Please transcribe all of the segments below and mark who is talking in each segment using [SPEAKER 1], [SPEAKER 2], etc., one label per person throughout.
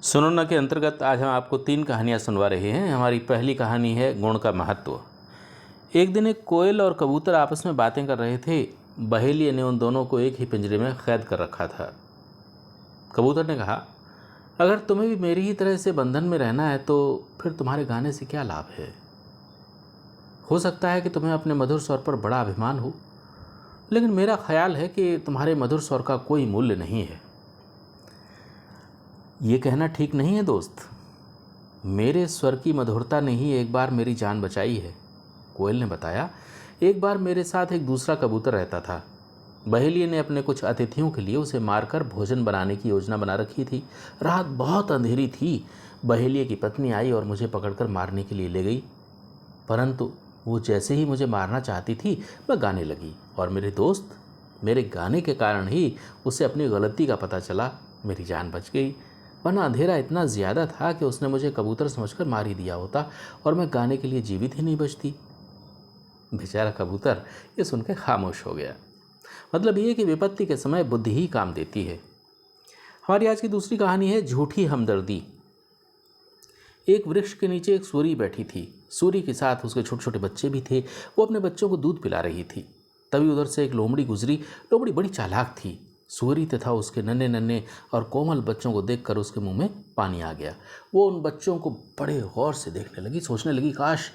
[SPEAKER 1] सुनो ना के अंतर्गत आज हम आपको 3 कहानियाँ सुनवा रहे हैं। हमारी पहली कहानी है गुण का महत्व। एक दिन एक कोयल और कबूतर आपस में बातें कर रहे थे। बहेलिये ने उन दोनों को एक ही पिंजरे में कैद कर रखा था। कबूतर ने कहा, अगर तुम्हें भी मेरी ही तरह से बंधन में रहना है तो फिर तुम्हारे गाने से क्या लाभ है। हो सकता है कि तुम्हें अपने मधुर स्वर पर बड़ा अभिमान हो, लेकिन मेरा ख्याल है कि तुम्हारे मधुर स्वर का कोई मूल्य नहीं है। ये कहना ठीक नहीं है दोस्त। मेरे स्वर की मधुरता ने ही एक बार मेरी जान बचाई है। कोयल ने बताया, एक बार मेरे साथ एक दूसरा कबूतर रहता था। बहेलिये ने अपने कुछ अतिथियों के लिए उसे मारकर भोजन बनाने की योजना बना रखी थी। रात बहुत अंधेरी थी। बहेलिये की पत्नी आई और मुझे पकड़कर मारने के लिए ले गई, परंतु वो जैसे ही मुझे मारना चाहती थी मैं गाने लगी और मेरे दोस्त, मेरे गाने के कारण ही उसे अपनी गलती का पता चला। मेरी जान बच गई, वरना अंधेरा इतना ज़्यादा था कि उसने मुझे कबूतर समझकर मार ही दिया होता और मैं गाने के लिए जीवित ही नहीं बचती। बेचारा कबूतर ये सुनकर खामोश हो गया। मतलब ये कि विपत्ति के समय बुद्धि ही काम देती है। हमारी आज की दूसरी कहानी है झूठी हमदर्दी। एक वृक्ष के नीचे एक सूरी बैठी थी। सूरी के साथ उसके छोटे छोटे बच्चे भी थे। वो अपने बच्चों को दूध पिला रही थी। तभी उधर से एक लोमड़ी गुजरी। लोमड़ी बड़ी चालाक थी। सूरी तथा उसके नन्हे नन्हे और कोमल बच्चों को देखकर उसके मुंह में पानी आ गया। वो उन बच्चों को बड़े गौर से देखने लगी। सोचने लगी, काश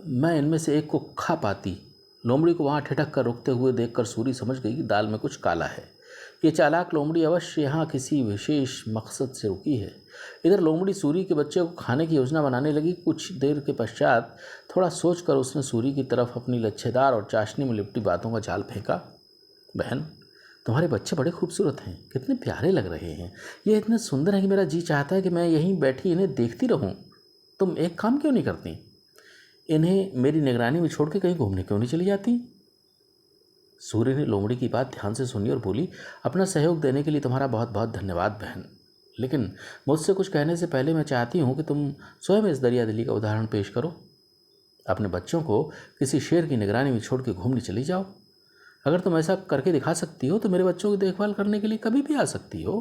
[SPEAKER 1] मैं इनमें से एक को खा पाती। लोमड़ी को वहाँ ठिठक कर रुकते हुए देखकर सूरी समझ गई कि दाल में कुछ काला है। ये चालाक लोमड़ी अवश्य यहाँ किसी विशेष मकसद से रुकी है। इधर लोमड़ी सूरी के बच्चे को खाने की योजना बनाने लगी। कुछ देर के पश्चात थोड़ा सोचकर उसने सूरी की तरफ अपनी लच्छेदार और चाशनी में लिपटी बातों का जाल फेंका। बहन, तुम्हारे बच्चे बड़े खूबसूरत हैं, कितने प्यारे लग रहे हैं। ये इतने सुंदर हैं कि मेरा जी चाहता है कि मैं यहीं बैठी इन्हें देखती रहूं। तुम एक काम क्यों नहीं करती? इन्हें मेरी निगरानी में छोड़ के कहीं घूमने क्यों नहीं चली जाती? सूर्य ने लोमड़ी की बात ध्यान से सुनी और बोली, अपना सहयोग देने के लिए तुम्हारा बहुत बहुत धन्यवाद बहन, लेकिन मुझसे कुछ कहने से पहले मैं चाहती हूँ कि तुम स्वयं इस दरियादिली का उदाहरण पेश करो। अपने बच्चों को किसी शेर की निगरानी में छोड़ के घूमने चली जाओ। अगर तुम ऐसा करके दिखा सकती हो तो मेरे बच्चों की देखभाल करने के लिए कभी भी आ सकती हो।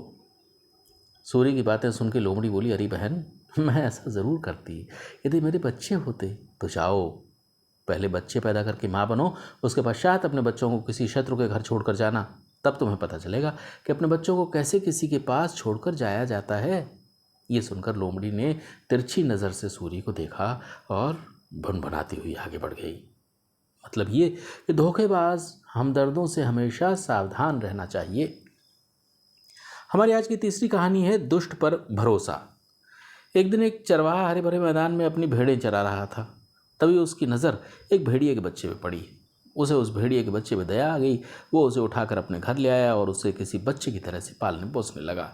[SPEAKER 1] सूर्य की बातें सुन के लोमड़ी बोली, अरे बहन, मैं ऐसा ज़रूर करती। यदि मेरे बच्चे होते तो जाओ, पहले बच्चे पैदा करके माँ बनो, उसके पश्चात अपने बच्चों को किसी शत्रु के घर छोड़कर जाना। तब तुम्हें पता चलेगा कि अपने बच्चों को कैसे किसी के पास छोड़कर जाया जाता है। ये सुनकर लोमड़ी ने तिरछी नज़र से सूर्य को देखा और भुनभुनाती हुई आगे बढ़ गई। मतलब ये कि धोखेबाज हमदर्दों से हमेशा सावधान रहना चाहिए। हमारी आज की तीसरी कहानी है दुष्ट पर भरोसा। एक दिन एक चरवाहा हरे भरे मैदान में अपनी भेड़ें चरा रहा था। तभी उसकी नज़र एक भेड़िए के बच्चे पे पड़ी। उसे उस भेड़िए के बच्चे पे दया आ गई। वो उसे उठाकर अपने घर ले आया और उसे किसी बच्चे की तरह से पालने पोसने लगा।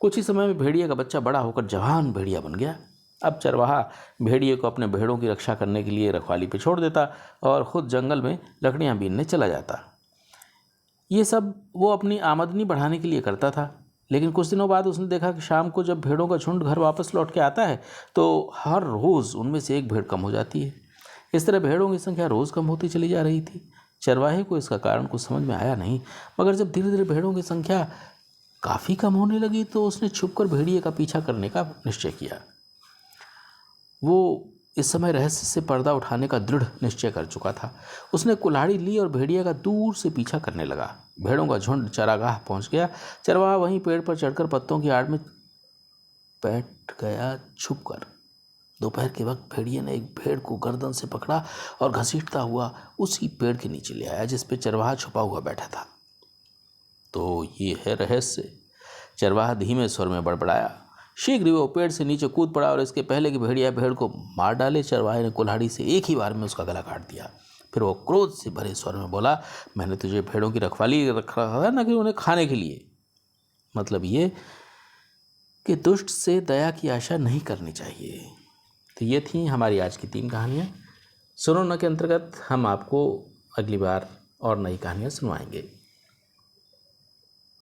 [SPEAKER 1] कुछ ही समय में भेड़िए का बच्चा बड़ा होकर जवान भेड़िया बन गया। अब चरवाहा भेड़िए को अपने भेड़ों की रक्षा करने के लिए रखवाली पे छोड़ देता और ख़ुद जंगल में लकड़ियाँ बीनने चला जाता। ये सब वो अपनी आमदनी बढ़ाने के लिए करता था। लेकिन कुछ दिनों बाद उसने देखा कि शाम को जब भेड़ों का झुंड घर वापस लौट के आता है तो हर रोज़ उनमें से एक भेड़ कम हो जाती है। इस तरह भेड़ों की संख्या रोज़ कम होती चली जा रही थी। चरवाहे को इसका कारण कुछ समझ में आया नहीं, मगर जब धीरे धीरे भेड़ों की संख्या काफ़ी कम होने लगी तो उसने छुपकर भेड़िए का पीछा करने का निश्चय किया। वो इस समय रहस्य से पर्दा उठाने का दृढ़ निश्चय कर चुका था। उसने कुल्हाड़ी ली और भेड़िया का दूर से पीछा करने लगा। भेड़ों का झुंड चरागाह पहुंच गया। चरवाहा वहीं पेड़ पर चढ़कर पत्तों की आड़ में बैठ गया छुपकर। दोपहर के वक्त भेड़िए ने एक भेड़ को गर्दन से पकड़ा और घसीटता हुआ उसी पेड़ के नीचे ले आया जिस पे चरवाहा छुपा हुआ बैठा था। तो ये है रहस्य, चरवाहा धीमे स्वर में बड़बड़ाया। शीघ्र ही वो पेड़ से नीचे कूद पड़ा और इसके पहले कि भेड़िया भेड़ को मार डाले, चरवाहे ने कुल्हाड़ी से एक ही बार में उसका गला काट दिया। फिर वो क्रोध से भरे स्वर में बोला, मैंने तुझे भेड़ों की रखवाली रखा था ना कि उन्हें खाने के लिए। मतलब ये कि दुष्ट से दया की आशा नहीं करनी चाहिए। तो ये थी हमारी आज की 3 कहानियाँ। सुनो ना के अंतर्गत हम आपको अगली बार और नई कहानियाँ सुनवाएंगे।